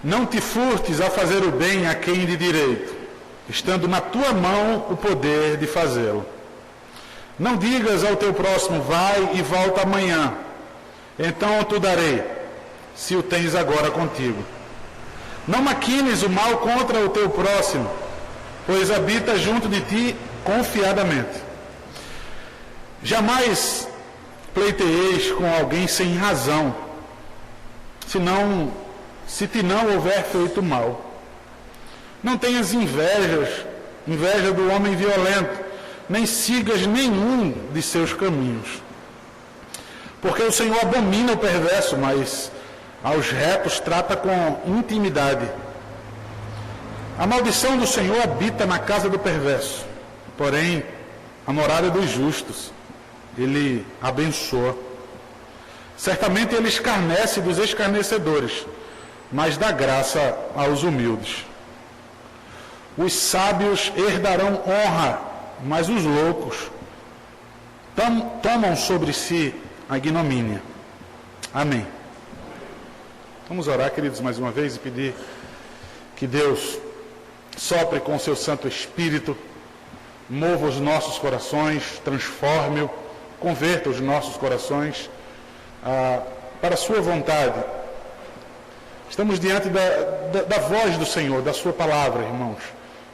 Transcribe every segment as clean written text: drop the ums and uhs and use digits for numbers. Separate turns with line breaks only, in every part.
Não te furtes a fazer o bem a quem de direito, estando na tua mão o poder de fazê-lo. Não digas ao teu próximo, vai e volta amanhã, então eu te darei, se o tens agora contigo. Não maquines o mal contra o teu próximo, pois habita junto de ti confiadamente. Jamais pleiteeis com alguém sem razão, se te não houver feito mal. Não tenhas inveja do homem violento, nem sigas nenhum de seus caminhos. Porque o Senhor abomina o perverso, mas aos retos trata com intimidade. A maldição do Senhor habita na casa do perverso, porém a morada dos justos Ele abençoa. Certamente Ele escarnece dos escarnecedores, mas dá graça aos humildes. Os sábios herdarão honra, mas os loucos tomam sobre si a ignomínia. Amém. Vamos orar, queridos, mais uma vez e pedir que Deus sopre com o seu Santo Espírito, mova os nossos corações, transforme-o, converta os nossos corações para a sua vontade. Estamos diante da voz do Senhor, da sua palavra, irmãos.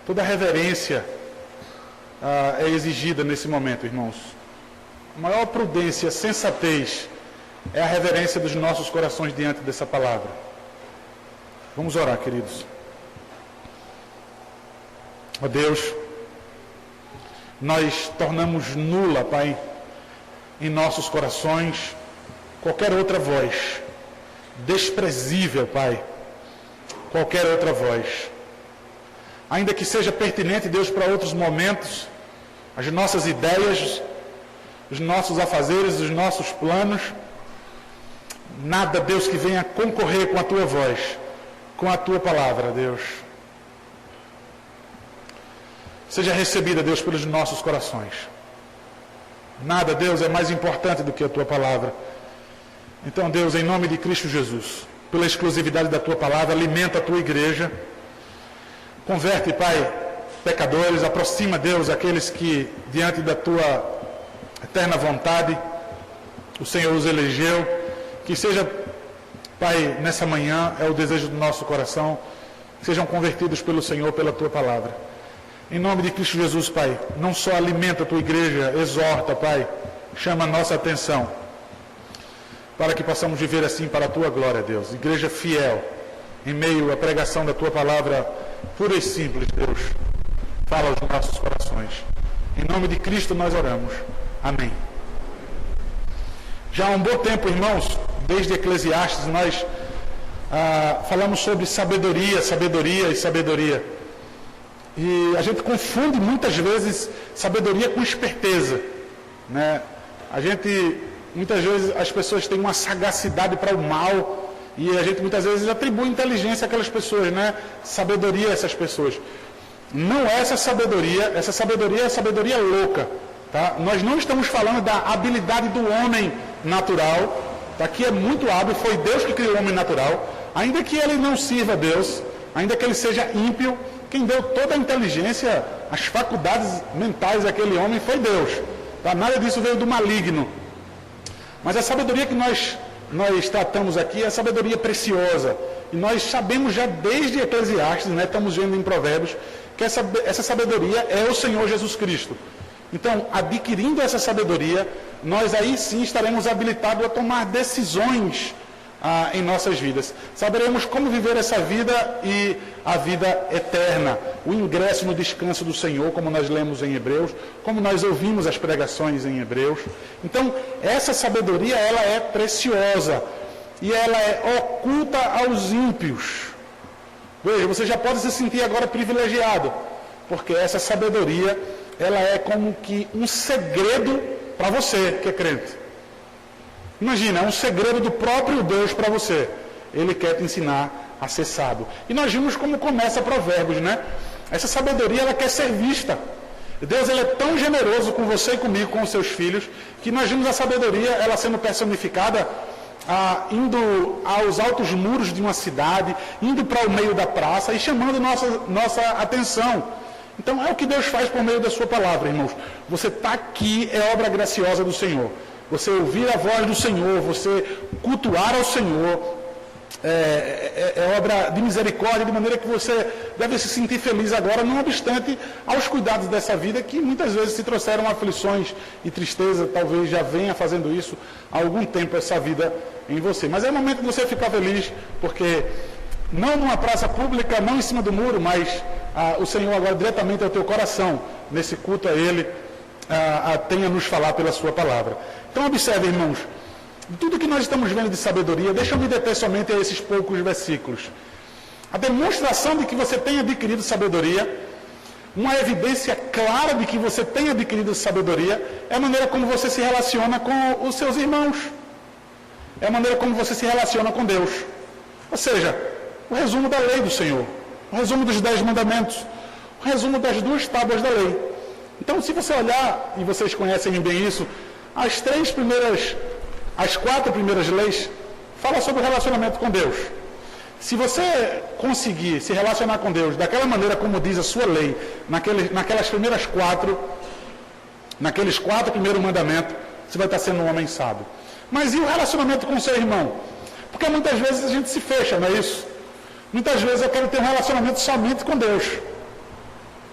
Toda reverência é exigida nesse momento, irmãos. A maior prudência, sensatez é a reverência dos nossos corações diante dessa palavra. Vamos orar, queridos. Ó Deus, nós tornamos nula, Pai, em nossos corações qualquer outra voz, desprezível, Pai, qualquer outra voz. Ainda que seja pertinente, Deus, para outros momentos, as nossas ideias, os nossos afazeres, os nossos planos, nada, Deus, que venha concorrer com a Tua voz, com a Tua palavra, Deus. Seja recebida, Deus, pelos nossos corações. Nada, Deus, é mais importante do que a Tua palavra. Então, Deus, em nome de Cristo Jesus, pela exclusividade da Tua palavra, alimenta a Tua igreja. Converte, Pai, pecadores, aproxima, Deus, aqueles que, diante da Tua eterna vontade, o Senhor os elegeu. Que seja, Pai, nessa manhã, é o desejo do nosso coração, sejam convertidos pelo Senhor, pela Tua palavra. Em nome de Cristo Jesus, Pai, não só alimenta a Tua igreja, exorta, Pai, chama a nossa atenção, para que possamos viver assim para a Tua glória, Deus. Igreja fiel, em meio à pregação da Tua palavra, pura e simples, Deus. Fala aos nossos corações. Em nome de Cristo nós oramos. Amém. Já há um bom tempo, irmãos, desde Eclesiastes, nós falamos sobre sabedoria, sabedoria e sabedoria. E a gente confunde muitas vezes sabedoria com esperteza, né? Muitas vezes as pessoas têm uma sagacidade para o mal e a gente muitas vezes atribui inteligência àquelas pessoas, né? Sabedoria a essas pessoas. Não é essa sabedoria é a sabedoria louca, tá? Nós não estamos falando da habilidade do homem natural, tá? Que é muito hábil, foi Deus que criou o homem natural, ainda que ele não sirva a Deus, ainda que ele seja ímpio, quem deu toda a inteligência, as faculdades mentais daquele homem foi Deus. Tá? Nada disso veio do maligno. Mas a sabedoria que nós tratamos aqui é a sabedoria preciosa. E nós sabemos já desde Eclesiastes, né? Estamos vendo em Provérbios, que essa sabedoria é o Senhor Jesus Cristo. Então, adquirindo essa sabedoria, nós aí sim estaremos habilitados a tomar decisões em nossas vidas. Saberemos como viver essa vida e a vida eterna, o ingresso no descanso do Senhor, como nós lemos em Hebreus, como nós ouvimos as pregações em Hebreus. Então, essa sabedoria, ela é preciosa e ela é oculta aos ímpios. Veja, você já pode se sentir agora privilegiado, porque essa sabedoria, ela é como que um segredo para você que é crente. Imagina, é um segredo do próprio Deus para você. Ele quer te ensinar a ser sábio. E nós vimos como começa Provérbios, né? Essa sabedoria, ela quer ser vista. Deus, ele é tão generoso com você e comigo, com os seus filhos, que nós vimos a sabedoria, ela sendo personificada indo aos altos muros de uma cidade, indo para o meio da praça e chamando nossa atenção. Então é o que Deus faz por meio da sua palavra, irmãos. Você está aqui, é obra graciosa do Senhor. Você ouvir a voz do Senhor, você cultuar ao Senhor, é obra de misericórdia, de maneira que você deve se sentir feliz agora, não obstante aos cuidados dessa vida, que muitas vezes se trouxeram aflições e tristeza, talvez já venha fazendo isso há algum tempo, essa vida em você. Mas é o momento de você ficar feliz, porque não numa praça pública, não em cima do muro, mas o Senhor agora diretamente ao teu coração, nesse culto a Ele, tenha nos falar pela sua palavra. Então observe, irmãos, tudo que nós estamos vendo de sabedoria, deixa eu me deter somente a esses poucos versículos. A demonstração de que você tem adquirido sabedoria, uma evidência clara de que você tem adquirido sabedoria, é a maneira como você se relaciona com os seus irmãos. É a maneira como você se relaciona com Deus. Ou seja, o resumo da lei do Senhor, o resumo dos 10 mandamentos, o resumo das 2 tábuas da lei. Então, se você olhar, e vocês conhecem bem isso, as 4 primeiras leis falam sobre o relacionamento com Deus. Se você conseguir se relacionar com Deus daquela maneira como diz a sua lei, naquelas primeiras 4, naqueles 4 primeiros mandamentos, você vai estar sendo um homem sábio. Mas e o relacionamento com o seu irmão? Porque muitas vezes a gente se fecha, não é isso? Muitas vezes eu quero ter um relacionamento somente com Deus.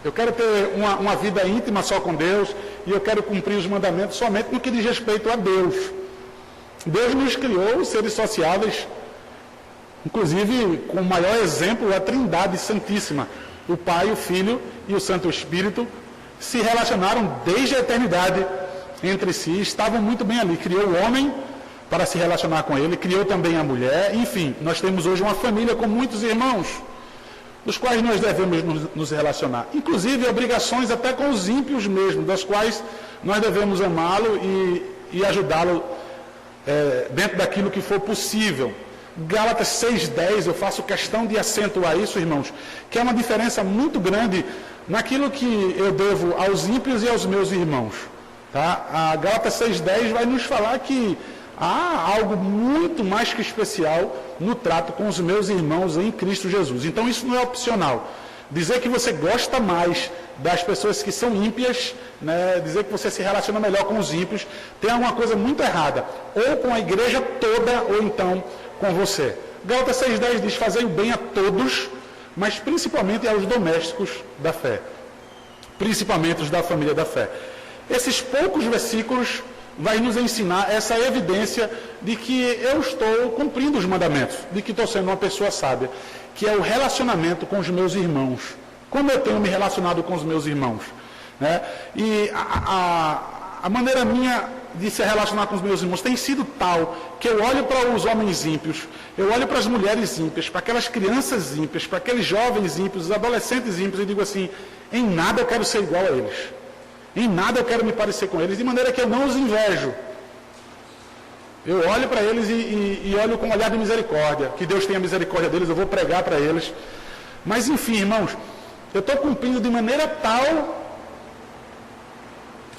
Eu quero ter uma vida íntima só com Deus, e eu quero cumprir os mandamentos somente no que diz respeito a Deus. Deus nos criou seres sociáveis, inclusive com o maior exemplo, a Trindade Santíssima. O Pai, o Filho e o Santo Espírito se relacionaram desde a eternidade entre si, estavam muito bem ali. Criou o homem para se relacionar com ele, criou também a mulher. Enfim, nós temos hoje uma família com muitos irmãos, dos quais nós devemos nos relacionar. Inclusive obrigações até com os ímpios mesmo, das quais nós devemos amá-lo e ajudá-lo dentro daquilo que for possível. Gálatas 6,10, eu faço questão de acentuar isso, irmãos, que é uma diferença muito grande naquilo que eu devo aos ímpios e aos meus irmãos. Tá? A Gálatas 6,10 vai nos falar que há algo muito mais que especial no trato com os meus irmãos em Cristo Jesus. Então isso não é opcional. Dizer que você gosta mais das pessoas que são ímpias, né, dizer que você se relaciona melhor com os ímpios, tem alguma coisa muito errada. Ou com a igreja toda, ou então com você. Gálatas 6,10 diz: fazei o bem a todos, mas principalmente aos domésticos da fé. Principalmente os da família da fé. Esses poucos versículos vai nos ensinar essa evidência de que eu estou cumprindo os mandamentos, de que estou sendo uma pessoa sábia, que é o relacionamento com os meus irmãos. Como eu tenho me relacionado com os meus irmãos? Né? E a maneira minha de se relacionar com os meus irmãos tem sido tal que eu olho para os homens ímpios, eu olho para as mulheres ímpias, para aquelas crianças ímpias, para aqueles jovens ímpios, os adolescentes ímpios, e digo assim: em nada eu quero ser igual a eles. Em nada eu quero me parecer com eles, de maneira que eu não os invejo. Eu olho para eles e olho com um olhar de misericórdia, que Deus tenha misericórdia deles, eu vou pregar para eles. Mas enfim, irmãos, eu estou cumprindo de maneira tal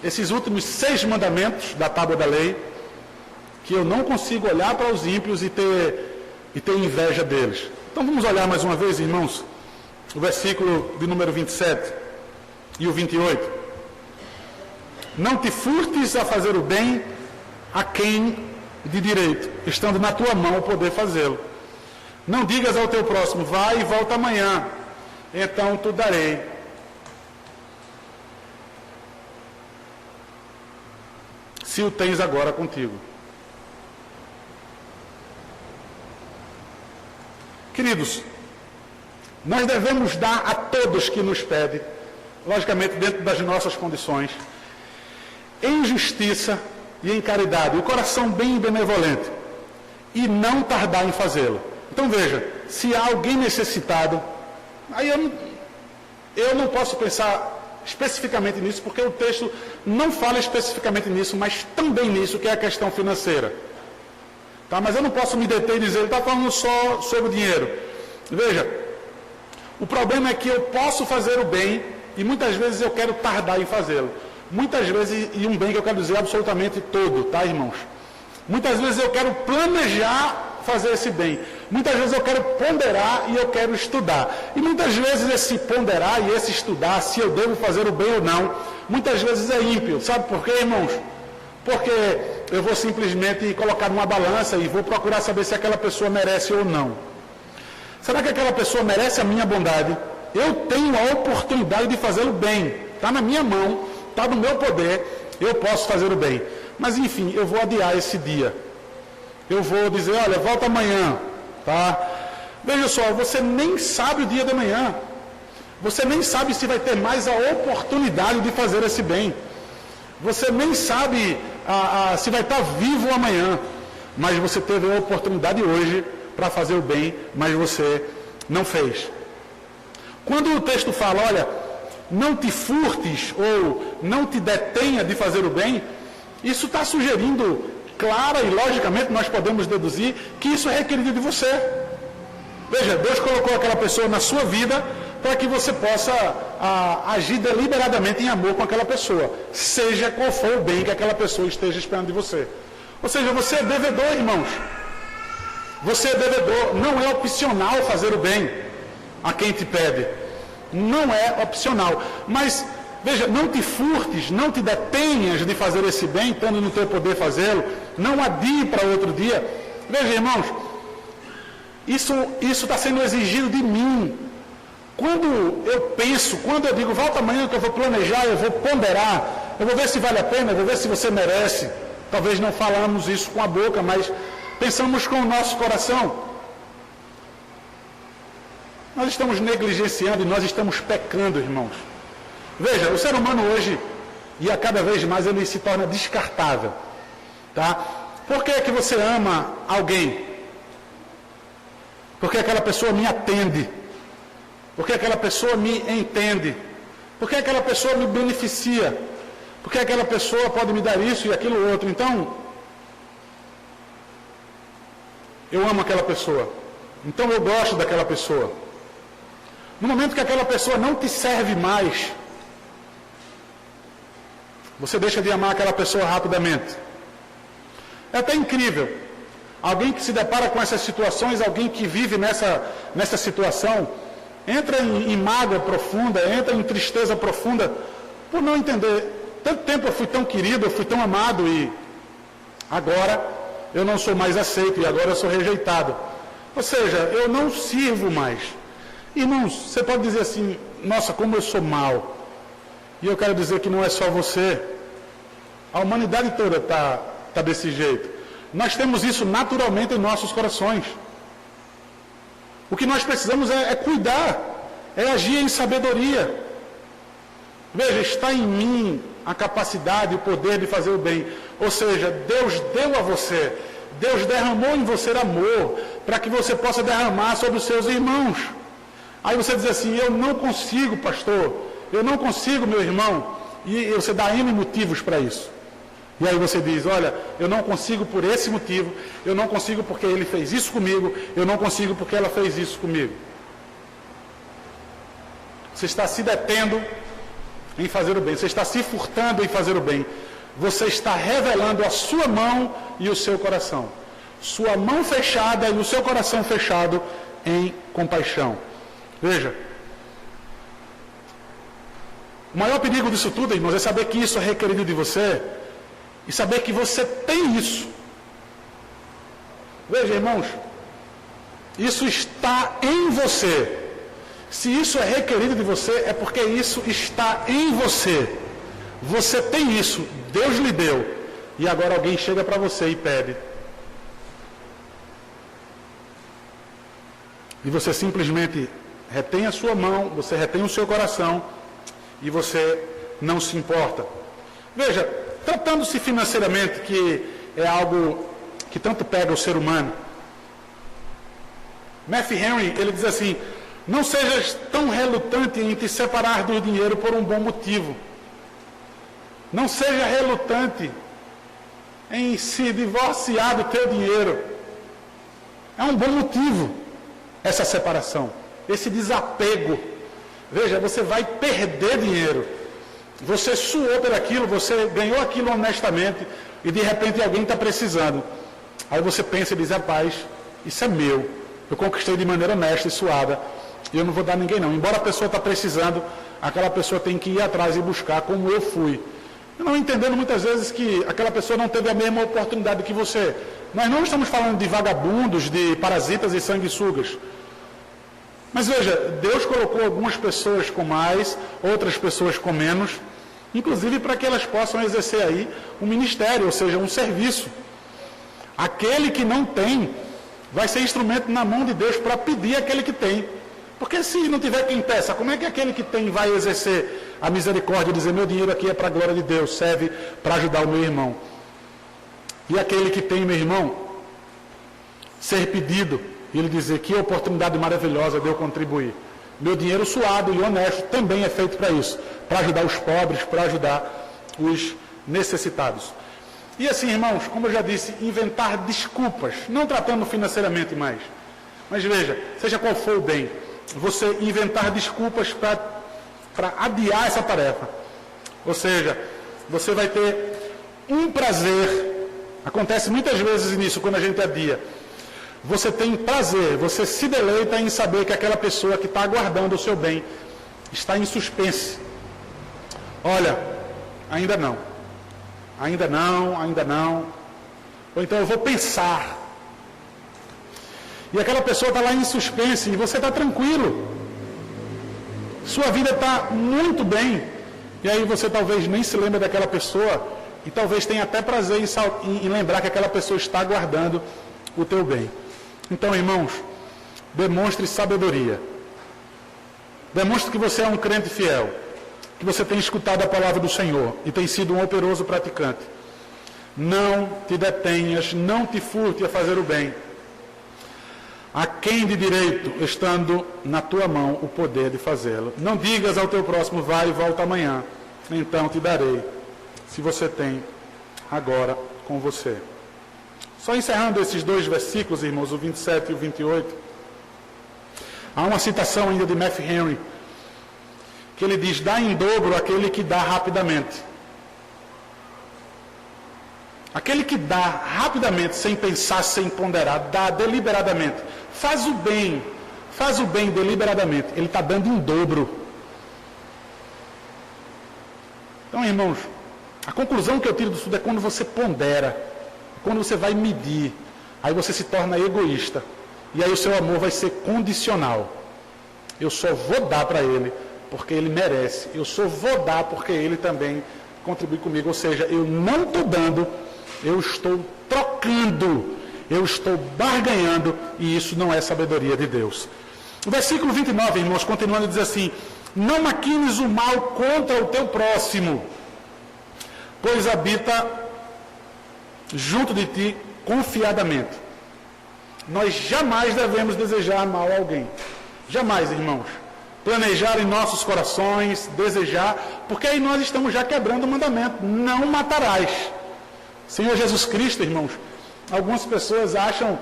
esses últimos 6 mandamentos da tábua da lei, que eu não consigo olhar para os ímpios e ter inveja deles. Então vamos olhar mais uma vez, irmãos, o versículo de número 27 e o 28. Não te furtes a fazer o bem a quem de direito, estando na tua mão o poder fazê-lo. Não digas ao teu próximo: vai e volta amanhã, então tu darei. Se o tens agora contigo. Queridos, nós devemos dar a todos que nos pedem, logicamente dentro das nossas condições, em justiça e em caridade, o coração bem benevolente, e não tardar em fazê-lo. Então veja, se há alguém necessitado, aí eu não posso pensar especificamente nisso, porque o texto não fala especificamente nisso, mas também nisso, que é a questão financeira. Tá? Mas eu não posso me deter e dizer: ele está falando só sobre o dinheiro. Veja, o problema é que eu posso fazer o bem, e muitas vezes eu quero tardar em fazê-lo. Muitas vezes, e um bem que eu quero dizer absolutamente todo, tá, irmãos? Muitas vezes eu quero planejar fazer esse bem. Muitas vezes eu quero ponderar e eu quero estudar. E muitas vezes esse ponderar e esse estudar, se eu devo fazer o bem ou não, muitas vezes é ímpio. Sabe por quê, irmãos? Porque eu vou simplesmente colocar numa balança e vou procurar saber se aquela pessoa merece ou não. Será que aquela pessoa merece a minha bondade? Eu tenho a oportunidade de fazê-lo bem. Está na minha mão, está no meu poder, eu posso fazer o bem. Mas enfim, eu vou adiar esse dia. Eu vou dizer, olha, volta amanhã, tá? Veja só, você nem sabe o dia de amanhã. Você nem sabe se vai ter mais a oportunidade de fazer esse bem. Você nem sabe se vai estar vivo amanhã. Mas você teve a oportunidade hoje para fazer o bem, mas você não fez. Quando o texto fala, olha, não te furtes ou não te detenha de fazer o bem, isso está sugerindo, clara e logicamente nós podemos deduzir que isso é requerido de você. Veja, Deus colocou aquela pessoa na sua vida para que você possa agir deliberadamente em amor com aquela pessoa, seja qual for o bem que aquela pessoa esteja esperando de você. Ou seja, você é devedor, irmãos. Você é devedor, não é opcional fazer o bem a quem te pede. Não é opcional. Mas, veja, não te furtes, não te detenhas de fazer esse bem, estando no teu poder fazê-lo. Não adie para outro dia. Veja, irmãos, isso está sendo exigido de mim. Quando eu penso, quando eu digo, volta amanhã que eu vou planejar, eu vou ponderar, eu vou ver se vale a pena, eu vou ver se você merece. Talvez não falamos isso com a boca, mas pensamos com o nosso coração. Nós estamos negligenciando e nós estamos pecando, irmãos. Veja, o ser humano hoje, e a cada vez mais ele se torna descartável. Tá? Por que é que você ama alguém? Porque aquela pessoa me atende. Porque aquela pessoa me entende. Porque aquela pessoa me beneficia. Porque aquela pessoa pode me dar isso e aquilo outro. Então, eu amo aquela pessoa. Então eu gosto daquela pessoa. No momento que aquela pessoa não te serve mais, você deixa de amar aquela pessoa rapidamente. É até incrível. Alguém que se depara com essas situações, alguém que vive nessa situação, entra em mágoa profunda, entra em tristeza profunda, por não entender. Tanto tempo eu fui tão querido, eu fui tão amado e agora eu não sou mais aceito e agora eu sou rejeitado. Ou seja, eu não sirvo mais. Irmãos, você pode dizer assim, nossa, como eu sou mau. E eu quero dizer que não é só você. A humanidade toda está desse jeito. Nós temos isso naturalmente em nossos corações. O que nós precisamos é cuidar, é agir em sabedoria. Veja, está em mim a capacidade, o poder de fazer o bem. Ou seja, Deus deu a você, Deus derramou em você amor, para que você possa derramar sobre os seus irmãos. Aí você diz assim, eu não consigo, pastor, eu não consigo, meu irmão. E você dá N motivos para isso. E aí você diz, olha, eu não consigo por esse motivo, eu não consigo porque ele fez isso comigo, eu não consigo porque ela fez isso comigo. Você está se detendo em fazer o bem, você está se furtando em fazer o bem. Você está revelando a sua mão e o seu coração. Sua mão fechada e o seu coração fechado em compaixão. Veja, o maior perigo disso tudo, irmãos, é saber que isso é requerido de você e saber que você tem isso. Veja, irmãos, isso está em você. Se isso é requerido de você, é porque isso está em você. Você tem isso, Deus lhe deu. E agora alguém chega para você e pede. E você simplesmente retém a sua mão, você retém o seu coração e você não se importa. Veja, tratando-se financeiramente, que é algo que tanto pega o ser humano, Matthew Henry, ele diz assim, não sejas tão relutante em te separar do dinheiro por um bom motivo. Não seja relutante em se divorciar do teu dinheiro. É um bom motivo essa separação, esse desapego. Veja, você vai perder dinheiro. Você suou por aquilo, você ganhou aquilo honestamente, e de repente alguém está precisando. Aí você pensa e diz, rapaz, isso é meu, eu conquistei de maneira honesta e suada, e eu não vou dar a ninguém não. Embora a pessoa está precisando, aquela pessoa tem que ir atrás e buscar, como eu fui. Não entendendo muitas vezes que aquela pessoa não teve a mesma oportunidade que você. Nós não estamos falando de vagabundos, de parasitas e sanguessugas. Mas veja, Deus colocou algumas pessoas com mais, outras pessoas com menos, inclusive para que elas possam exercer aí um ministério, ou seja, um serviço. Aquele que não tem, vai ser instrumento na mão de Deus para pedir aquele que tem. Porque se não tiver quem peça, como é que aquele que tem vai exercer a misericórdia e dizer, meu dinheiro aqui é para a glória de Deus, serve para ajudar o meu irmão. E aquele que tem, meu irmão, ser pedido, e ele dizer, que oportunidade maravilhosa de eu contribuir. Meu dinheiro suado e honesto também é feito para isso, para ajudar os pobres, para ajudar os necessitados. E assim, irmãos, como eu já disse, inventar desculpas, não tratando financeiramente mais. Mas veja, seja qual for o bem, você inventar desculpas para adiar essa tarefa. Ou seja, você vai ter um prazer, acontece muitas vezes nisso quando a gente adia. Você tem prazer, você se deleita em saber que aquela pessoa que está aguardando o seu bem está em suspense. Olha, ainda não. Ainda não, ainda não. Ou então eu vou pensar. E aquela pessoa está lá em suspense e você está tranquilo. Sua vida está muito bem. E aí você talvez nem se lembre daquela pessoa e talvez tenha até prazer em lembrar que aquela pessoa está aguardando o teu bem. Então, irmãos, demonstre sabedoria. Demonstre que você é um crente fiel, que você tem escutado a palavra do Senhor e tem sido um operoso praticante. Não te detenhas, não te furte a fazer o bem. A quem de direito, estando na tua mão o poder de fazê-lo. Não digas ao teu próximo, vai e volta amanhã, então te darei, se você tem agora com você. Só encerrando esses dois versículos, irmãos, o 27 e o 28, há uma citação ainda de Matthew Henry, que ele diz, dá em dobro aquele que dá rapidamente. Aquele que dá rapidamente, sem pensar, sem ponderar, dá deliberadamente, faz o bem deliberadamente, ele está dando em dobro. Então, irmãos, a conclusão que eu tiro disso tudo é quando você pondera, quando você vai medir, aí você se torna egoísta. E aí o seu amor vai ser condicional. Eu só vou dar para ele porque ele merece. Eu só vou dar porque ele também contribui comigo. Ou seja, eu não estou dando, eu estou trocando, eu estou barganhando, e isso não é sabedoria de Deus. O versículo 29, irmãos, continuando, diz assim, não maquines o mal contra o teu próximo, pois habita junto de ti confiadamente. Nós jamais devemos desejar mal a alguém. Jamais, irmãos. Planejar em nossos corações, desejar, porque aí nós estamos já quebrando o mandamento. Não matarás. Senhor Jesus Cristo, irmãos, algumas pessoas acham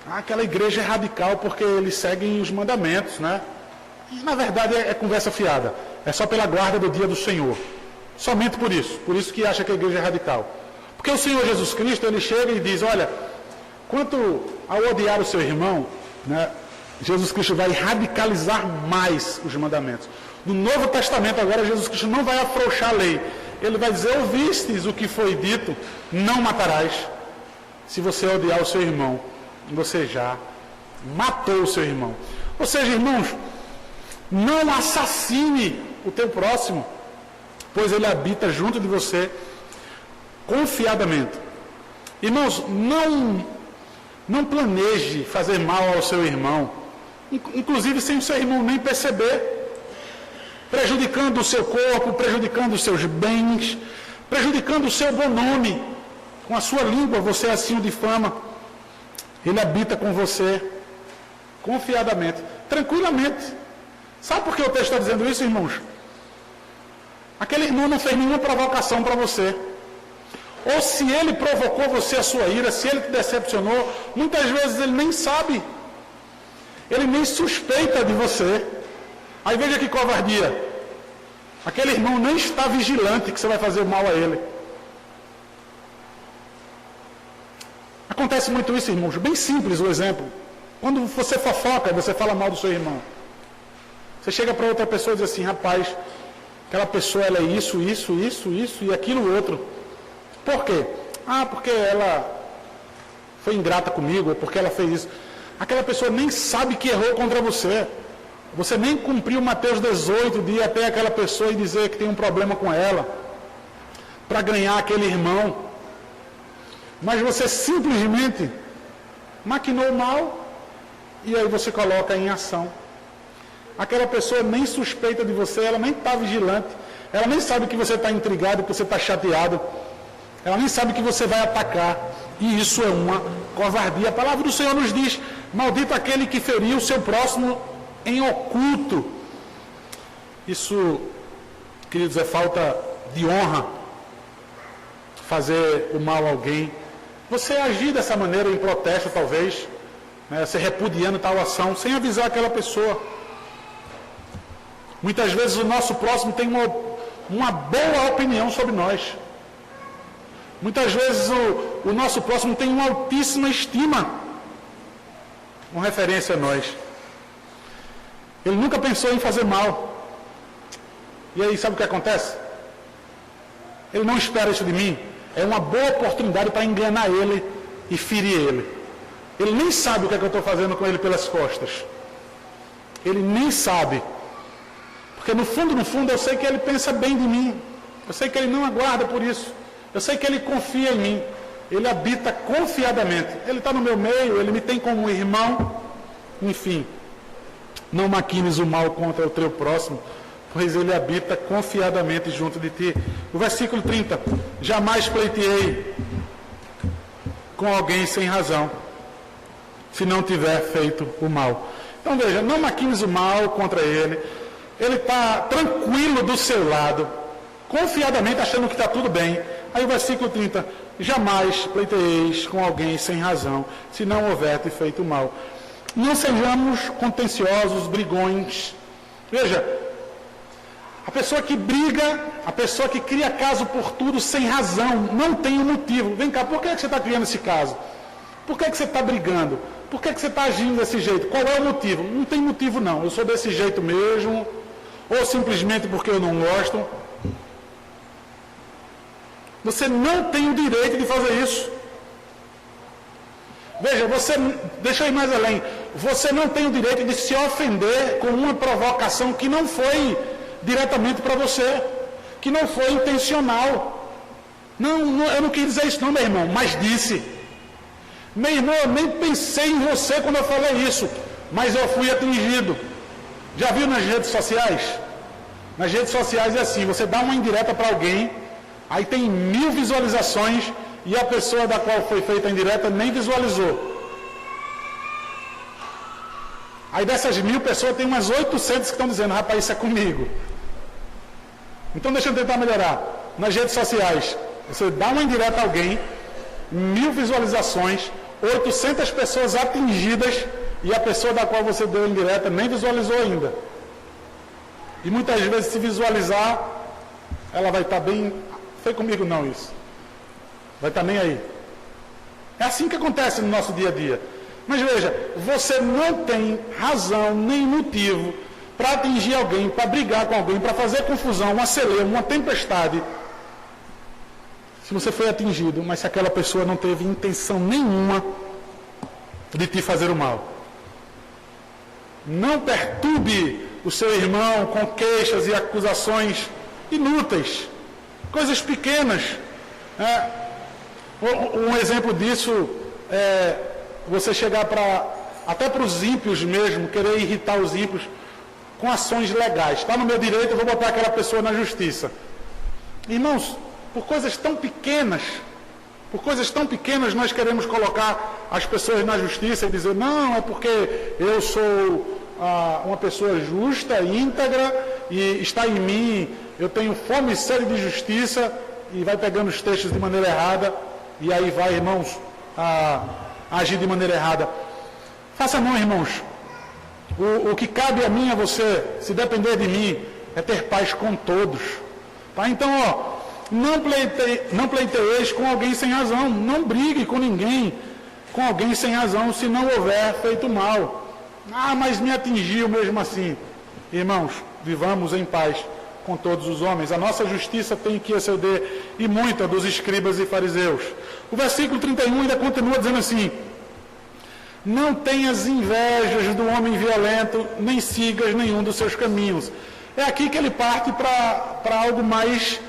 aquela igreja é radical porque eles seguem os mandamentos, né? E na verdade é conversa fiada. É só pela guarda do dia do Senhor. Somente por isso que acha que a igreja é radical. Porque o Senhor Jesus Cristo, ele chega e diz, olha, quanto ao odiar o seu irmão, né, Jesus Cristo vai radicalizar mais os mandamentos. No Novo Testamento agora, Jesus Cristo não vai afrouxar a lei. Ele vai dizer, ouvistes o que foi dito, não matarás. Se você odiar o seu irmão, você já matou o seu irmão. Ou seja, irmãos, não assassine o teu próximo, pois ele habita junto de você confiadamente. Irmãos, não planeje fazer mal ao seu irmão, inclusive sem o seu irmão nem perceber, prejudicando o seu corpo, prejudicando os seus bens, prejudicando o seu bom nome. Com a sua língua você assim o difama. Ele habita com você confiadamente, tranquilamente. Sabe por que o texto está dizendo isso, irmãos? Aquele irmão não fez nenhuma provocação para você. Ou se ele provocou você a sua ira, se ele te decepcionou, muitas vezes ele nem sabe. Ele nem suspeita de você. Aí veja que covardia. Aquele irmão nem está vigilante que você vai fazer mal a ele. Acontece muito isso, irmãos. Bem simples o exemplo. Quando você fofoca, você fala mal do seu irmão. Você chega para outra pessoa e diz assim, rapaz, aquela pessoa ela é isso e aquilo outro. Por quê? Ah, porque ela foi ingrata comigo, ou porque ela fez isso. Aquela pessoa nem sabe que errou contra você. Você nem cumpriu Mateus 18 de ir até aquela pessoa e dizer que tem um problema com ela, para ganhar aquele irmão. Mas você simplesmente maquinou mal e aí você coloca em ação. Aquela pessoa nem suspeita de você, ela nem está vigilante, ela nem sabe que você está intrigado, que você está chateado, ela nem sabe que você vai atacar. E isso é uma covardia. A palavra do Senhor nos diz, maldito aquele que feriu o seu próximo em oculto. Isso, queridos, é falta de honra, fazer o mal a alguém. Você agir dessa maneira em protesto, talvez, né, você repudiando tal ação, sem avisar aquela pessoa. Muitas vezes o nosso próximo tem uma boa opinião sobre nós. Muitas vezes o nosso próximo tem uma altíssima estima com referência a nós. Ele nunca pensou em fazer mal. E aí, sabe o que acontece? Ele não espera isso de mim. É uma boa oportunidade para enganar ele e ferir ele. Ele nem sabe o que é que eu estou fazendo com ele pelas costas. Ele nem sabe. Porque no fundo, eu sei que ele pensa bem de mim. Eu sei que ele não aguarda por isso. Eu sei que ele confia em mim. Ele habita confiadamente. Ele está no meu meio, ele me tem como um irmão. Enfim, não maquines o mal contra o teu próximo, pois ele habita confiadamente junto de ti. O versículo 30. Jamais pleiteei com alguém sem razão, se não tiver feito o mal. Então veja, não maquines o mal contra ele. Ele está tranquilo do seu lado, confiadamente achando que está tudo bem. Aí o versículo 30, jamais pleiteeis com alguém sem razão, se não houver feito mal. Não sejamos contenciosos, brigões. Veja, a pessoa que briga, a pessoa que cria caso por tudo sem razão, não tem um motivo. Vem cá, por que você está criando esse caso? Por que você está brigando? Por que você está agindo desse jeito? Qual é o motivo? Não tem motivo não, eu sou desse jeito mesmo, ou simplesmente porque eu não gosto. Você não tem o direito de fazer isso. Veja, deixa eu ir mais além, você não tem o direito de se ofender com uma provocação que não foi diretamente para você, que não foi intencional. Não, eu não quis dizer isso não, meu irmão, mas disse. Meu irmão, eu nem pensei em você quando eu falei isso, mas eu fui atingido. Já viu nas redes sociais? Nas redes sociais é assim, você dá uma indireta para alguém, aí tem 1000 visualizações e a pessoa da qual foi feita a indireta nem visualizou. Aí dessas 1000 pessoas tem umas 800 que estão dizendo, rapaz, isso é comigo. Então deixa eu tentar melhorar. Nas redes sociais, você dá uma indireta a alguém, 1000 visualizações, 800 pessoas atingidas e a pessoa da qual você deu a indireta nem visualizou ainda. E muitas vezes se visualizar, ela vai estar bem... Foi comigo não isso. Vai estar nem aí. É assim que acontece no nosso dia a dia. Mas veja, você não tem razão nem motivo para atingir alguém, para brigar com alguém, para fazer confusão, uma celeuma, uma tempestade. Se você foi atingido, mas se aquela pessoa não teve intenção nenhuma de te fazer o mal. Não perturbe o seu irmão com queixas e acusações inúteis, coisas pequenas. Um exemplo disso é você chegar até para os ímpios mesmo, querer irritar os ímpios com ações legais. Está no meu direito, eu vou botar aquela pessoa na justiça. Irmãos, por coisas tão pequenas nós queremos colocar as pessoas na justiça e dizer, não, é porque eu sou uma pessoa justa, íntegra, e está em mim, eu tenho fome e sede de justiça, e vai pegando os textos de maneira errada, e aí vai, irmãos, agir de maneira errada. Faça não, irmãos. O que cabe a mim e a você, se depender de mim, é ter paz com todos. Tá? Então, não pleiteeis com alguém sem razão, não brigue com ninguém com alguém sem razão, se não houver feito mal. Mas me atingiu mesmo assim. Irmãos, vivamos em paz com todos os homens. A nossa justiça tem que exceder e muita dos escribas e fariseus. O versículo 31 ainda continua dizendo assim: não tenhas invejas do homem violento, nem sigas nenhum dos seus caminhos. É aqui que ele parte para algo mais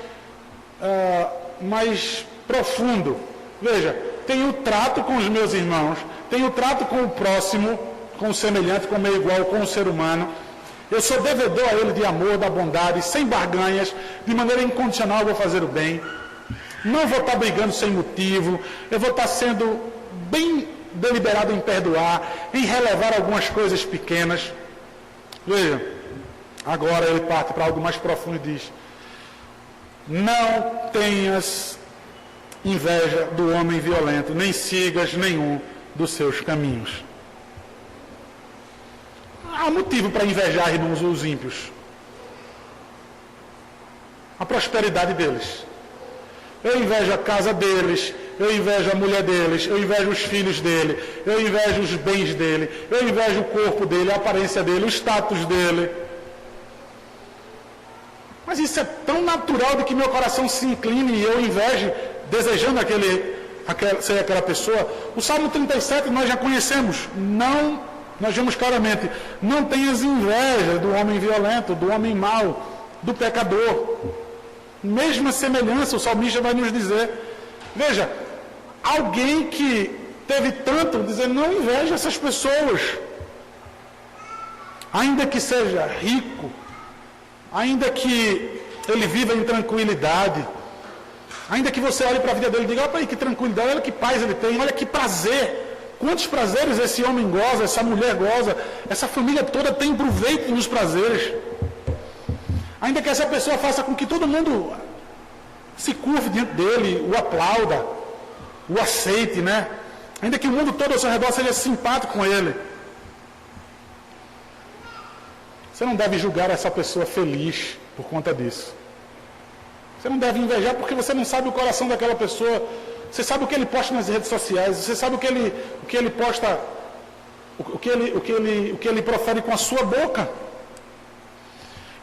profundo. Veja, tenho trato com os meus irmãos, tenho trato com o próximo, com o semelhante, com o meu igual, com o ser humano. Eu sou devedor a ele de amor, da bondade, sem barganhas, de maneira incondicional eu vou fazer o bem. Não vou estar brigando sem motivo, eu vou estar sendo bem deliberado em perdoar, em relevar algumas coisas pequenas. Veja, agora ele parte para algo mais profundo e diz: não tenhas inveja do homem violento, nem sigas nenhum dos seus caminhos. Há motivo para invejar, irmãos, os ímpios. A prosperidade deles. Eu invejo a casa deles, eu invejo a mulher deles, eu invejo os filhos dele, eu invejo os bens dele, eu invejo o corpo dele, a aparência dele, o status dele. Mas isso é tão natural de que meu coração se incline e eu inveje, desejando ser aquela pessoa. O Salmo 37 nós já conhecemos. Nós vemos claramente: não tenhas inveja do homem violento, do homem mau, do pecador. Mesma semelhança, o salmista vai nos dizer. Veja, alguém que teve tanto, dizer, não inveja essas pessoas. Ainda que seja rico, ainda que ele viva em tranquilidade, ainda que você olhe para a vida dele e diga: olha aí que tranquilidade, olha que paz ele tem, olha que prazer. Quantos prazeres esse homem goza, essa mulher goza, essa família toda tem proveito nos prazeres. Ainda que essa pessoa faça com que todo mundo se curve diante dele, o aplauda, o aceite, né? Ainda que o mundo todo ao seu redor seja simpático com ele. Você não deve julgar essa pessoa feliz por conta disso. Você não deve invejar porque você não sabe o coração daquela pessoa. Você sabe o que ele posta nas redes sociais, você sabe o que ele posta, o que ele profere com a sua boca.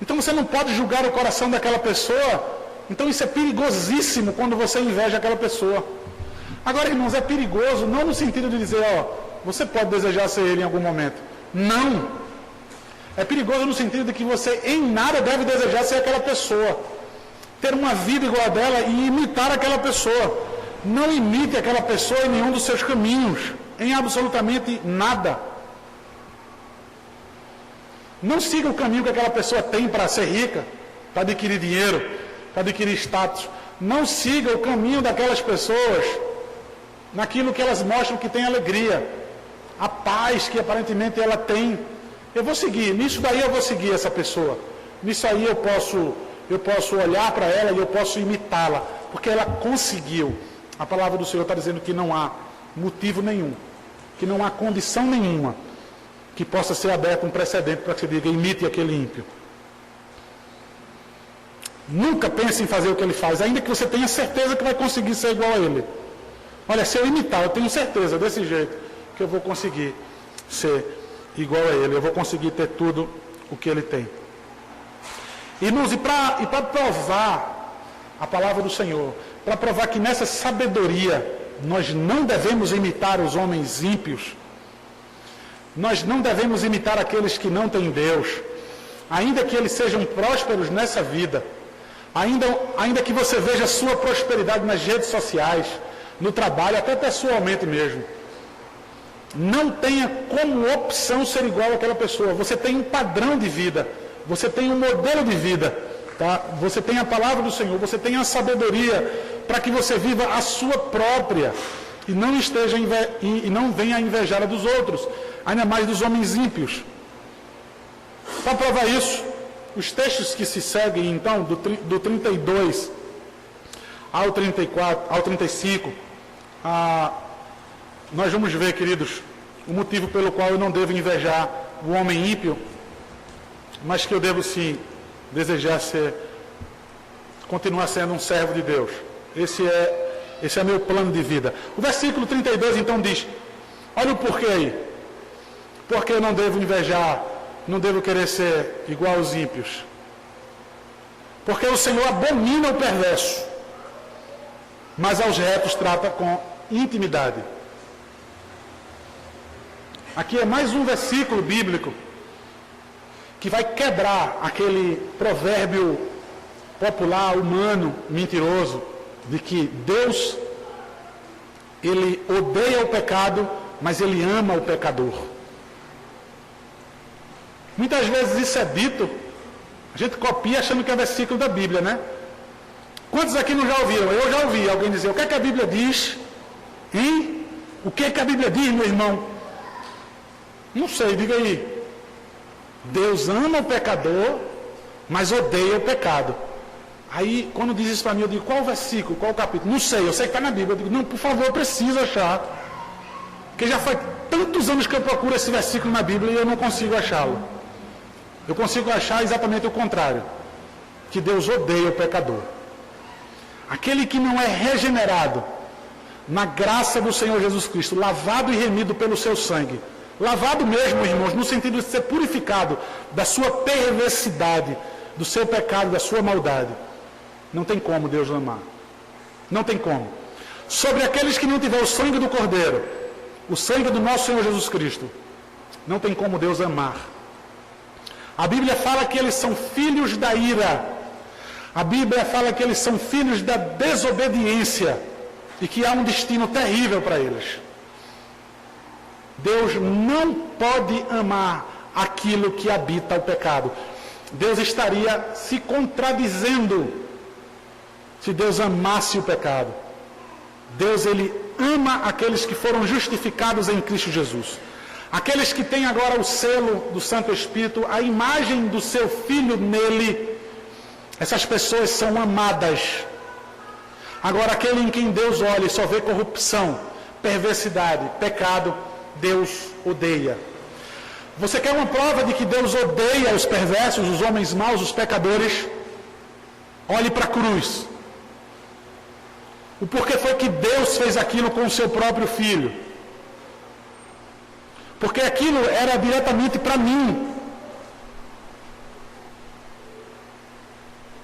Então você não pode julgar o coração daquela pessoa. Então isso é perigosíssimo quando você inveja aquela pessoa. Agora, irmãos, é perigoso não no sentido de dizer, você pode desejar ser ele em algum momento. Não. É perigoso no sentido de que você em nada deve desejar ser aquela pessoa. Ter uma vida igual a dela e imitar aquela pessoa. Não imite aquela pessoa em nenhum dos seus caminhos, em absolutamente nada. Não siga o caminho que aquela pessoa tem para ser rica, para adquirir dinheiro, para adquirir status. Não siga o caminho daquelas pessoas naquilo que elas mostram que tem alegria, a paz que aparentemente ela tem. Eu vou seguir, nisso daí eu vou seguir essa pessoa. Nisso aí eu posso olhar para ela e eu posso imitá-la, porque ela conseguiu. A palavra do Senhor está dizendo que não há motivo nenhum, que não há condição nenhuma que possa ser aberto um precedente para que você diga: imite aquele ímpio. Nunca pense em fazer o que ele faz, ainda que você tenha certeza que vai conseguir ser igual a ele. Olha, se eu imitar, eu tenho certeza desse jeito que eu vou conseguir ser igual a ele, eu vou conseguir ter tudo o que ele tem. Irmãos, e para provar a palavra do Senhor, para provar que nessa sabedoria nós não devemos imitar os homens ímpios, nós não devemos imitar aqueles que não têm Deus, ainda que eles sejam prósperos nessa vida, ainda que você veja a sua prosperidade nas redes sociais, no trabalho, até pessoalmente mesmo. Não tenha como opção ser igual àquela pessoa. Você tem um padrão de vida, você tem um modelo de vida, tá? Você tem a palavra do Senhor, você tem a sabedoria para que você viva a sua própria e não venha invejar a dos outros, ainda mais dos homens ímpios. Para provar isso, os textos que se seguem, então, do 32 ao 34, ao 35, nós vamos ver, queridos, o motivo pelo qual eu não devo invejar o homem ímpio, mas que eu devo sim desejar continuar sendo um servo de Deus. Esse é meu plano de vida. O versículo 32 então diz, olha o porquê aí. Porque eu não devo invejar, não devo querer ser igual aos ímpios. Porque o Senhor abomina o perverso, mas aos retos trata com intimidade. Aqui é mais um versículo bíblico que vai quebrar aquele provérbio popular, humano, mentiroso, de que Deus, Ele odeia o pecado, mas Ele ama o pecador. Muitas vezes isso é dito, a gente copia achando que é versículo da Bíblia, né? Quantos aqui não já ouviram? Eu já ouvi alguém dizer, o que é que a Bíblia diz? Hein? O que é que a Bíblia diz, meu irmão? Não sei, diga aí. Deus ama o pecador, mas odeia o pecado. Aí, quando diz isso para mim, eu digo, qual o versículo, qual o capítulo? Não sei, eu sei que está na Bíblia. Eu digo, não, por favor, eu preciso achar. Porque já faz tantos anos que eu procuro esse versículo na Bíblia e eu não consigo achá-lo. Eu consigo achar exatamente o contrário. Que Deus odeia o pecador. Aquele que não é regenerado na graça do Senhor Jesus Cristo, lavado e remido pelo seu sangue. Lavado mesmo, irmãos, no sentido de ser purificado da sua perversidade, do seu pecado, da sua maldade. Não tem como Deus amar. Não tem como. Sobre aqueles que não tiver o sangue do Cordeiro, o sangue do nosso Senhor Jesus Cristo, não tem como Deus amar. A Bíblia fala que eles são filhos da ira. A Bíblia fala que eles são filhos da desobediência e que há um destino terrível para eles. Deus não pode amar aquilo que habita o pecado. Deus estaria se contradizendo se Deus amasse o pecado. Deus, Ele ama aqueles que foram justificados em Cristo Jesus. Aqueles que têm agora o selo do Santo Espírito, a imagem do seu Filho nele, essas pessoas são amadas. Agora, aquele em quem Deus olha e só vê corrupção, perversidade, pecado, Deus odeia. Você quer uma prova de que Deus odeia os perversos, os homens maus, os pecadores? Olhe para a cruz. O porquê foi que Deus fez aquilo com o seu próprio Filho? Porque aquilo era diretamente para mim.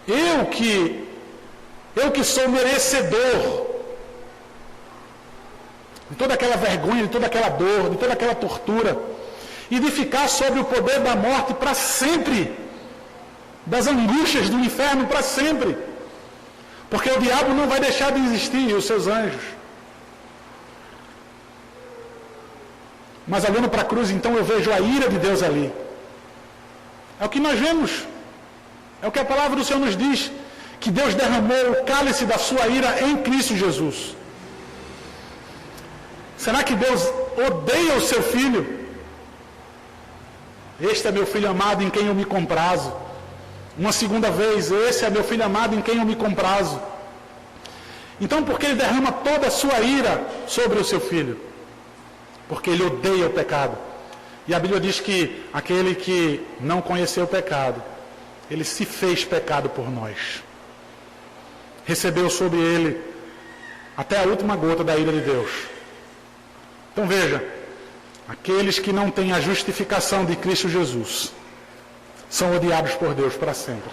Eu que sou merecedor de toda aquela vergonha, de toda aquela dor, de toda aquela tortura, e de ficar sob o poder da morte para sempre, das angústias do inferno para sempre, porque o diabo não vai deixar de existir, e os seus anjos. Mas olhando para a cruz, então eu vejo a ira de Deus ali. É o que nós vemos, é o que a palavra do Senhor nos diz, que Deus derramou o cálice da sua ira em Cristo Jesus. Será que Deus odeia o seu Filho? Este é meu Filho amado em quem eu me comprazo. Uma segunda vez, esse é meu Filho amado em quem eu me comprazo. Então, por que Ele derrama toda a sua ira sobre o seu Filho? Porque Ele odeia o pecado. E a Bíblia diz que aquele que não conheceu o pecado, Ele se fez pecado por nós. Recebeu sobre Ele até a última gota da ira de Deus. Então veja, aqueles que não têm a justificação de Cristo Jesus são odiados por Deus para sempre.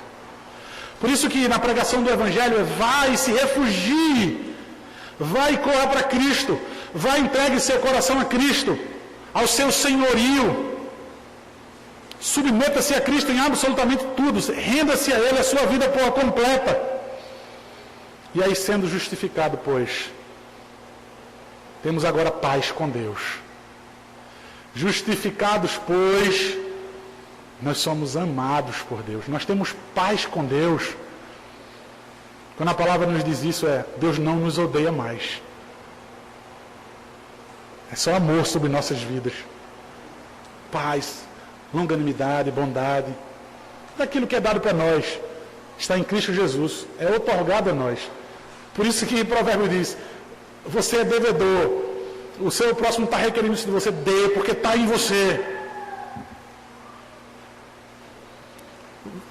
Por isso que na pregação do Evangelho é vai se refugie, vai correr para Cristo, vai entregue seu coração a Cristo, ao seu senhorio, submeta-se a Cristo em absolutamente tudo, renda-se a Ele a sua vida por completa. E aí, sendo justificado, pois, temos agora paz com Deus. Justificados, pois, nós somos amados por Deus. Nós temos paz com Deus. Quando a palavra nos diz isso, Deus não nos odeia mais. É só amor sobre nossas vidas. Paz, longanimidade, bondade. Daquilo que é dado para nós, está em Cristo Jesus. É otorgado a nós. Por isso que o provérbio diz, você é devedor. O seu próximo está requerendo isso de você, dê, porque está em você.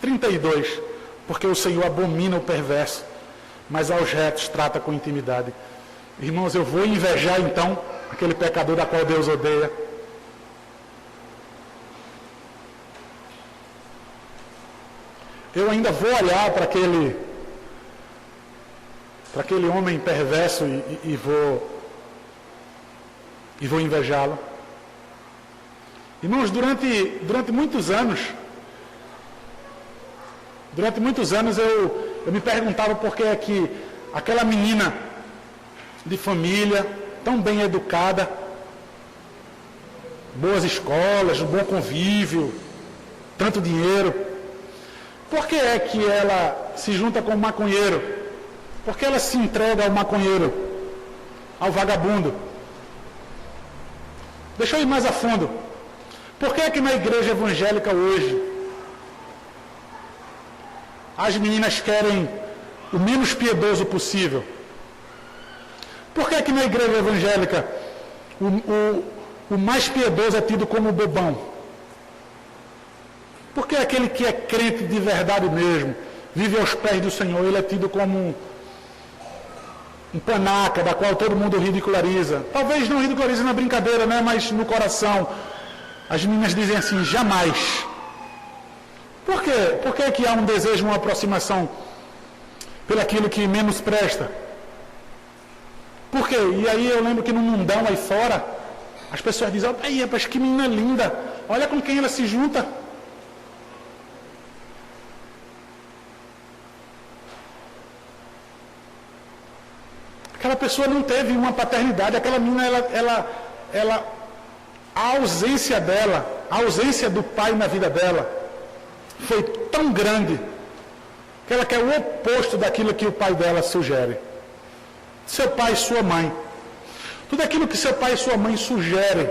32, porque o Senhor abomina o perverso, mas aos retos trata com intimidade. Irmãos, eu vou invejar então aquele pecador da qual Deus odeia. Eu ainda vou olhar para aquele homem perverso e vou invejá-lo. Irmãos, durante muitos anos eu me perguntava por que é que aquela menina de família, tão bem educada, boas escolas, um bom convívio, tanto dinheiro, por que é que ela se junta com o maconheiro? Por que ela se entrega ao maconheiro, ao vagabundo? Deixa eu ir mais a fundo. Por que é que na igreja evangélica hoje as meninas querem o menos piedoso possível? Por que é que na igreja evangélica o mais piedoso é tido como bobão? Por que aquele que é crente de verdade mesmo, vive aos pés do Senhor, ele é tido como um panaca, da qual todo mundo ridiculariza? Talvez não ridicularize na brincadeira, né? Mas no coração as meninas dizem assim, jamais. Por quê? Por que é que há um desejo, uma aproximação pelaquilo que menos presta? Por quê? E aí eu lembro que no mundão aí fora, as pessoas dizem, aí rapaz, que menina linda, olha com quem ela se junta. Aquela pessoa não teve uma paternidade, aquela menina, a ausência dela, a ausência do pai na vida dela, foi tão grande, que ela quer o oposto daquilo que o pai dela sugere. Seu pai e sua mãe. Tudo aquilo que seu pai e sua mãe sugerem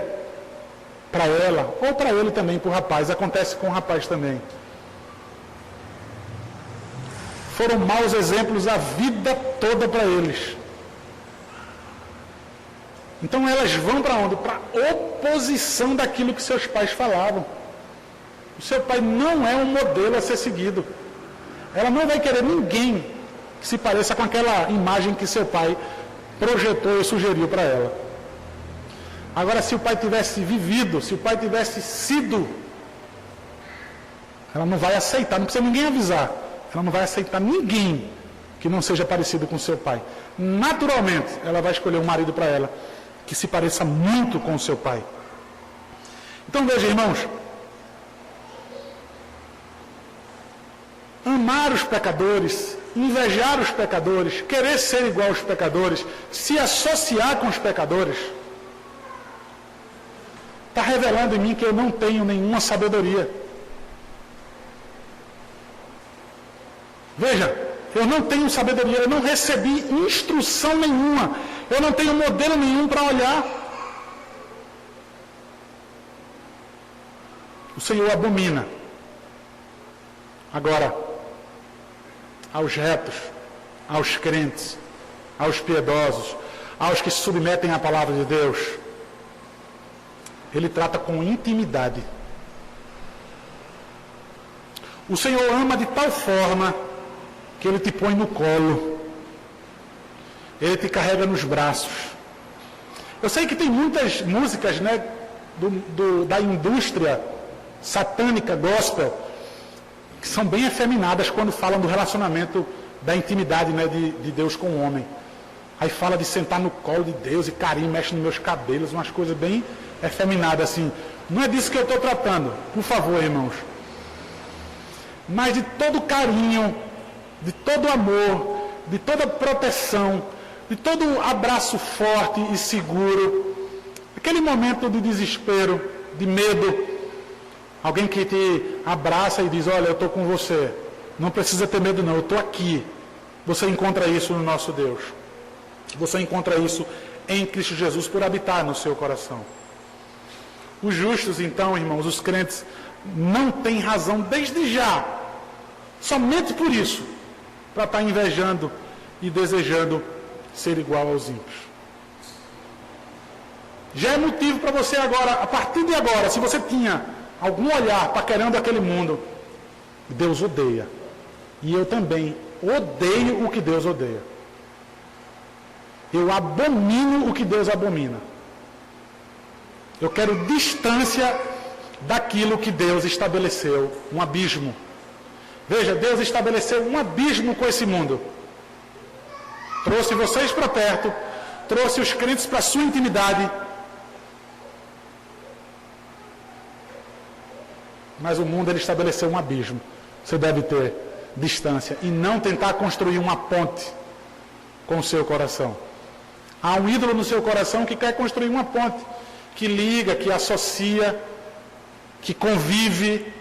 para ela, ou para ele também, para o rapaz, acontece com o rapaz também. Foram maus exemplos a vida toda para eles. Então elas vão para onde? Para a oposição daquilo que seus pais falavam. O seu pai não é um modelo a ser seguido. Ela não vai querer ninguém que se pareça com aquela imagem que seu pai projetou e sugeriu para ela. Agora, se o pai tivesse vivido, se o pai tivesse sido, ela não vai aceitar, não precisa ninguém avisar. Ela não vai aceitar ninguém que não seja parecido com seu pai. Naturalmente, ela vai escolher um marido para ela que se pareça muito com o seu pai. Então veja, irmãos, amar os pecadores, invejar os pecadores, querer ser igual aos pecadores, se associar com os pecadores, está revelando em mim que eu não tenho nenhuma sabedoria. Veja, eu não tenho sabedoria, eu não recebi instrução nenhuma, eu não tenho modelo nenhum para olhar. O Senhor abomina. Agora, aos retos, aos crentes, aos piedosos, aos que se submetem à palavra de Deus, Ele trata com intimidade. O Senhor ama de tal forma que Ele te põe no colo, Ele te carrega nos braços. Eu sei que tem muitas músicas, né, da indústria satânica, gospel, que são bem efeminadas quando falam do relacionamento, da intimidade, né, de Deus com o homem. Aí fala de sentar no colo de Deus e carinho, mexe nos meus cabelos, umas coisas bem efeminadas assim. Não é disso que eu estou tratando, por favor, irmãos. Mas de todo carinho, de todo amor, de toda proteção, de todo abraço forte e seguro, aquele momento de desespero, de medo, alguém que te abraça e diz, olha, eu estou com você, não precisa ter medo não, eu estou aqui. Você encontra isso no nosso Deus. Você encontra isso em Cristo Jesus por habitar no seu coração. Os justos, então, irmãos, os crentes, não têm razão desde já, somente por isso, para estar invejando e desejando ser igual aos ímpios. Já é motivo para você agora, a partir de agora, se você tinha algum olhar paquerando aquele mundo, Deus odeia. E eu também odeio o que Deus odeia. Eu abomino o que Deus abomina. Eu quero distância daquilo que Deus estabeleceu, um abismo. Veja, Deus estabeleceu um abismo com esse mundo. Trouxe vocês para perto, trouxe os crentes para a sua intimidade. Mas o mundo, ele estabeleceu um abismo. Você deve ter distância e não tentar construir uma ponte com o seu coração. Há um ídolo no seu coração que quer construir uma ponte, que liga, que associa, que convive.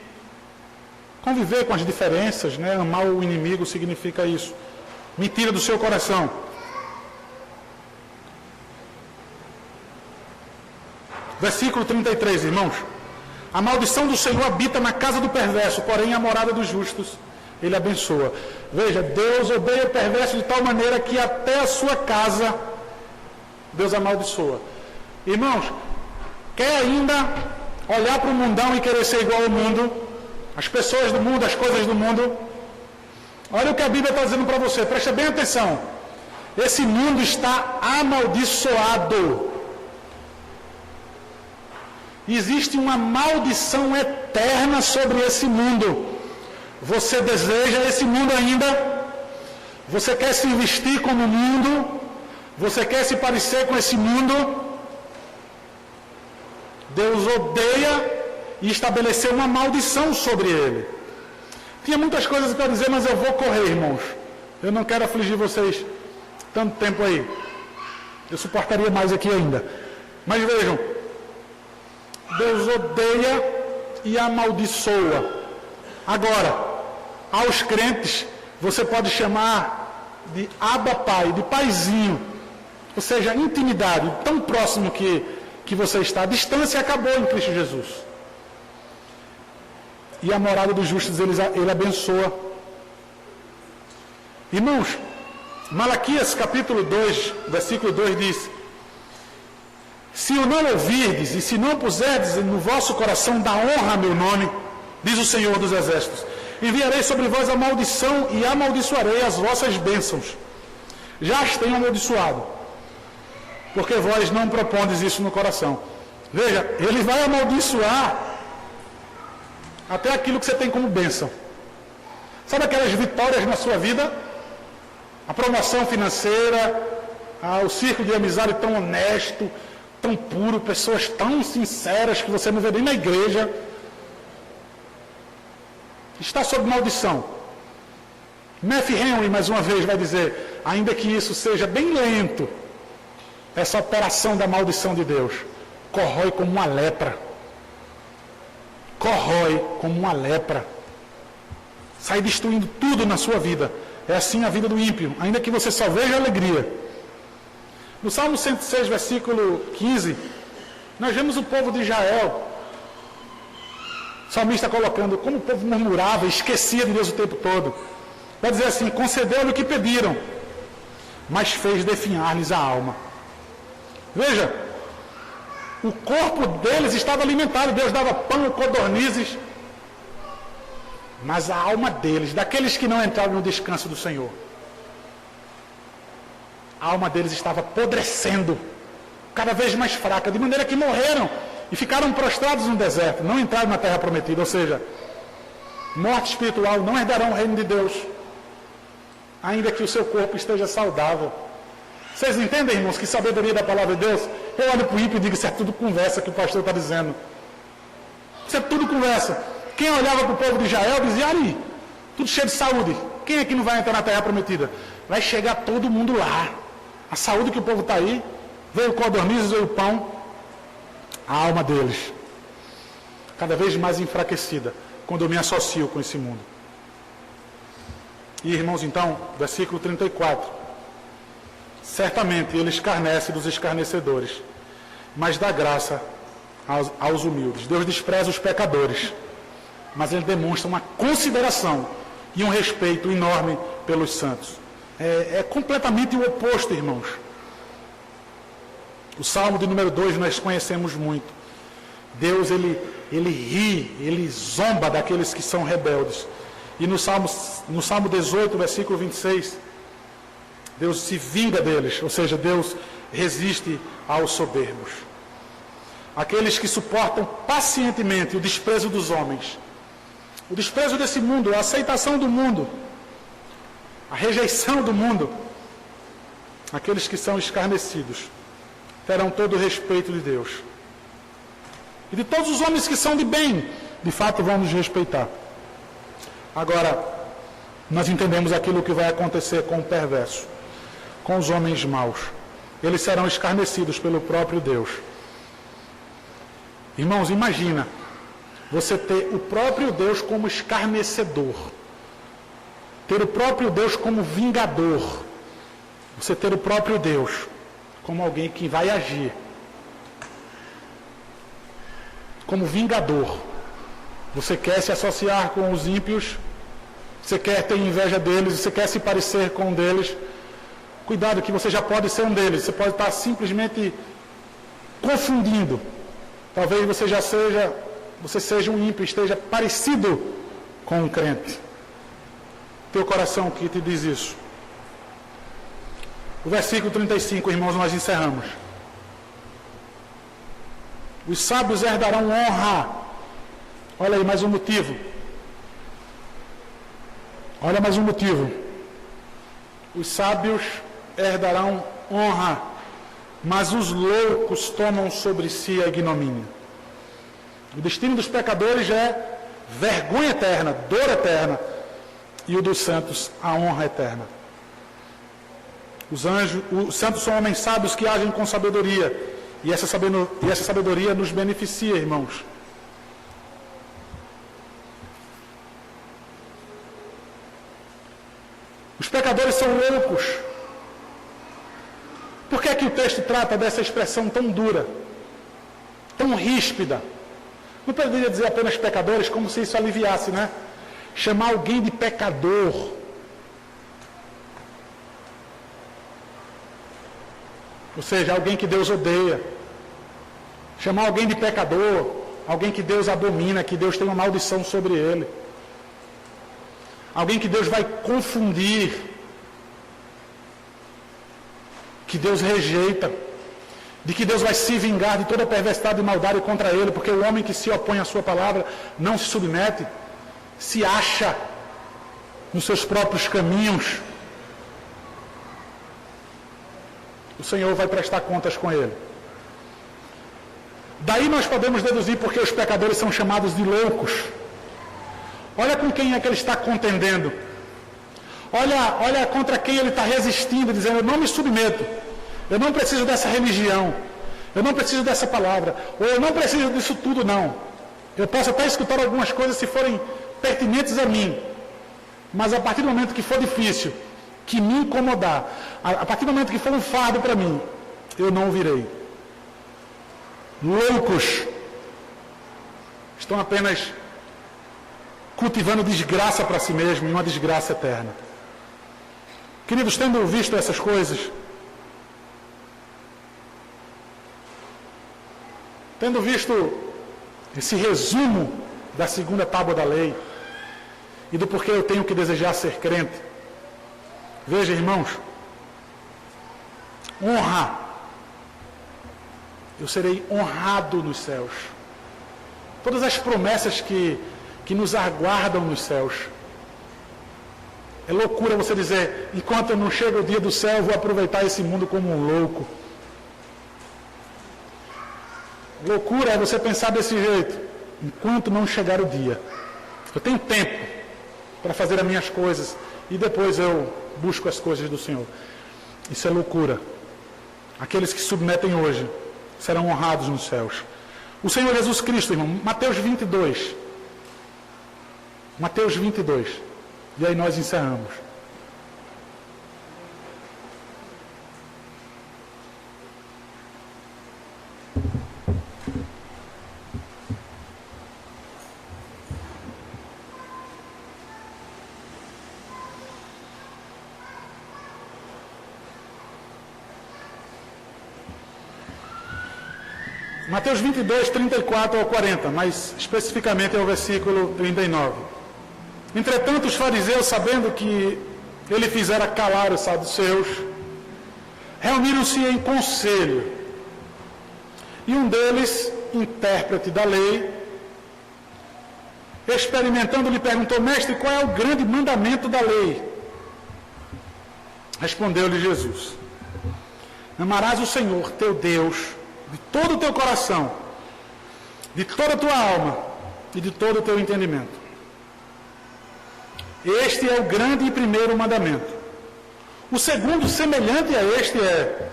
Conviver com as diferenças, né? Amar o inimigo significa isso. Mentira do seu coração. Versículo 33, irmãos. A maldição do Senhor habita na casa do perverso, porém a morada dos justos Ele abençoa. Veja, Deus odeia o perverso de tal maneira que até a sua casa Deus amaldiçoa. Irmãos, quer ainda olhar para o mundão e querer ser igual ao mundo? As pessoas do mundo, as coisas do mundo? Olha o que a Bíblia está dizendo para você, presta bem atenção. Esse mundo está amaldiçoado. Existe uma maldição eterna sobre esse mundo. Você deseja esse mundo ainda? Você quer se vestir como o mundo? Você quer se parecer com esse mundo? Deus odeia e estabeleceu uma maldição sobre ele. Tinha muitas coisas para dizer, mas eu vou correr, irmãos. Eu não quero afligir vocês tanto tempo aí. Eu suportaria mais aqui ainda. Mas vejam, Deus odeia e amaldiçoa. Agora, aos crentes, você pode chamar de Abba Pai, de paizinho. Ou seja, intimidade, tão próximo que você está. A distância acabou em Cristo Jesus. E a morada dos justos ele abençoa. Irmãos, Malaquias capítulo 2, versículo 2 diz: se o não ouvirdes e se não puserdes no vosso coração da honra a meu nome, diz o Senhor dos Exércitos, enviarei sobre vós a maldição e amaldiçoarei as vossas bênçãos. Já as tenho amaldiçoado, porque vós não propondes isso no coração. Veja, ele vai amaldiçoar até aquilo que você tem como bênção. Sabe aquelas vitórias na sua vida? A promoção financeira, o círculo de amizade tão honesto, tão puro, pessoas tão sinceras que você não vê nem na igreja. Está sob maldição. Matthew Henry, mais uma vez, vai dizer, ainda que isso seja bem lento, essa operação da maldição de Deus corrói como uma lepra. Corrói como uma lepra. Sai destruindo tudo na sua vida. É assim a vida do ímpio, ainda que você só veja alegria. No Salmo 106, versículo 15, nós vemos o povo de Israel, o salmista colocando como o povo murmurava, esquecia de Deus o tempo todo. Vai dizer assim, concedeu-lhe o que pediram, mas fez definhar-lhes a alma. Veja, o corpo deles estava alimentado, Deus dava pão, codornizes, mas a alma deles, daqueles que não entraram no descanso do Senhor, a alma deles estava apodrecendo, cada vez mais fraca, de maneira que morreram e ficaram prostrados no deserto, não entraram na terra prometida, ou seja, morte espiritual, não herdarão o reino de Deus, ainda que o seu corpo esteja saudável. Vocês entendem, irmãos, que sabedoria da palavra de Deus? Eu olho para o ímpio e digo, isso é tudo conversa que o pastor está dizendo. Isso é tudo conversa. Quem olhava para o povo de Israel dizia, ali, tudo cheio de saúde. Quem é que não vai entrar na terra prometida? Vai chegar todo mundo lá. A saúde que o povo está aí, veio o codornizes, veio o pão. A alma deles, cada vez mais enfraquecida, quando eu me associo com esse mundo. E, irmãos, então, versículo 34. Certamente ele escarnece dos escarnecedores, mas dá graça aos humildes. Deus despreza os pecadores, mas ele demonstra uma consideração e um respeito enorme pelos santos. É completamente o oposto, irmãos. O Salmo de número 2 nós conhecemos muito. Deus, ele ri, ele zomba daqueles que são rebeldes. E no Salmo 18, versículo 26, Deus se vinga deles, ou seja, Deus resiste aos soberbos. Aqueles que suportam pacientemente o desprezo dos homens, o desprezo desse mundo, a aceitação do mundo, a rejeição do mundo. Aqueles que são escarnecidos terão todo o respeito de Deus. E de todos os homens que são de bem, de fato vão nos respeitar. Agora, nós entendemos aquilo que vai acontecer com o perverso, com os homens maus. Eles serão escarnecidos pelo próprio Deus. Irmãos, imagina você ter o próprio Deus como escarnecedor, ter o próprio Deus como vingador, você ter o próprio Deus como alguém que vai agir como vingador. Você quer se associar com os ímpios, você quer ter inveja deles, você quer se parecer com um deles. Cuidado que você já pode ser um deles, você pode estar simplesmente confundindo. Talvez você seja um ímpio, esteja parecido com um crente. Teu coração que te diz isso. O versículo 35, irmãos, nós encerramos. Os sábios herdarão honra. Olha aí mais um motivo. Olha mais um motivo. Os sábios herdarão honra, mas os loucos tomam sobre si a ignomínia. O destino dos pecadores é vergonha eterna, dor eterna, e o dos santos, a honra eterna. Os santos são homens sábios que agem com sabedoria, e essa sabedoria nos beneficia, irmãos. Os pecadores são loucos. Por que é que o texto trata dessa expressão tão dura, tão ríspida? Não poderia dizer apenas pecadores, como se isso aliviasse, né? Chamar alguém de pecador. Ou seja, alguém que Deus odeia. Chamar alguém de pecador, alguém que Deus abomina, que Deus tem uma maldição sobre ele. Alguém que Deus vai confundir, que Deus rejeita, de que Deus vai se vingar de toda perversidade e maldade contra ele, porque o homem que se opõe à sua palavra não se submete, se acha nos seus próprios caminhos. O Senhor vai prestar contas com ele. Daí nós podemos deduzir porque os pecadores são chamados de loucos. Olha com quem é que ele está contendendo. Olha contra quem ele está resistindo, dizendo, eu não me submeto. Eu não preciso dessa religião. Eu não preciso dessa palavra. Ou eu não preciso disso tudo, não. Eu posso até escutar algumas coisas se forem pertinentes a mim. Mas a partir do momento que for difícil, que me incomodar, a partir do momento que for um fardo para mim, eu não ouvirei. Loucos estão apenas cultivando desgraça para si mesmo e uma desgraça eterna. Queridos, tendo visto essas coisas, tendo visto esse resumo da segunda tábua da lei e do porquê eu tenho que desejar ser crente, veja, irmãos, honra. Eu serei honrado nos céus. Todas as promessas que nos aguardam nos céus. É loucura você dizer, enquanto não chega o dia do céu, eu vou aproveitar esse mundo como um louco. Loucura é você pensar desse jeito, enquanto não chegar o dia. Eu tenho tempo para fazer as minhas coisas e depois eu busco as coisas do Senhor. Isso é loucura. Aqueles que se submetem hoje serão honrados nos céus. O Senhor Jesus Cristo, irmão, Mateus 22. Mateus 22. E aí nós encerramos. Mateus 22, 34 ao 40, mas especificamente é o versículo 39. Entretanto, os fariseus, sabendo que ele fizera calar os saduceus, reuniram-se em conselho. E um deles, intérprete da lei, experimentando, lhe perguntou: mestre, qual é o grande mandamento da lei? Respondeu-lhe Jesus: amarás o Senhor, teu Deus, de todo o teu coração, de toda a tua alma e de todo o teu entendimento. Este é o grande e primeiro mandamento. O segundo, semelhante a este, é: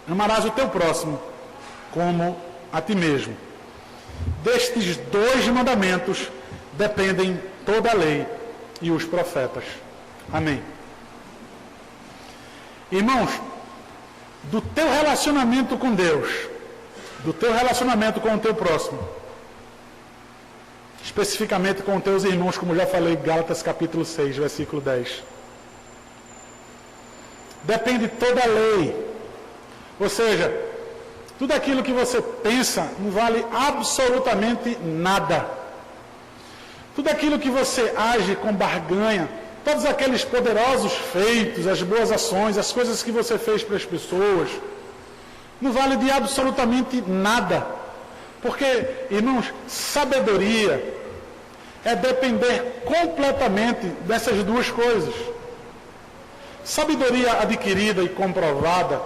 amarás o teu próximo como a ti mesmo. Destes dois mandamentos dependem toda a lei e os profetas. Amém. Irmãos, do teu relacionamento com Deus, do teu relacionamento com o teu próximo, especificamente com os teus irmãos, como já falei, Gálatas capítulo 6, versículo 10. Depende toda a lei. Ou seja, tudo aquilo que você pensa não vale absolutamente nada. Tudo aquilo que você age com barganha, todos aqueles poderosos feitos, as boas ações, as coisas que você fez para as pessoas, não vale de absolutamente nada. Porque, irmãos, sabedoria é depender completamente dessas duas coisas. Sabedoria adquirida e comprovada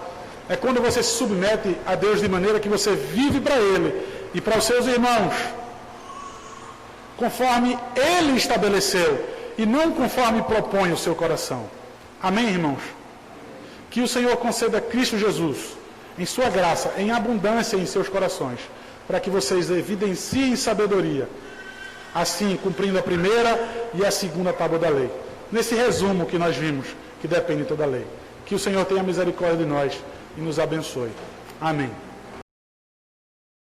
é quando você se submete a Deus de maneira que você vive para Ele e para os seus irmãos, conforme Ele estabeleceu e não conforme propõe o seu coração. Amém, irmãos? Que o Senhor conceda a Cristo Jesus, em sua graça, em abundância em seus corações, para que vocês evidenciem sabedoria, assim cumprindo a primeira e a segunda tábua da lei. Nesse resumo que nós vimos, que depende de toda a lei. Que o Senhor tenha misericórdia de nós e nos abençoe. Amém.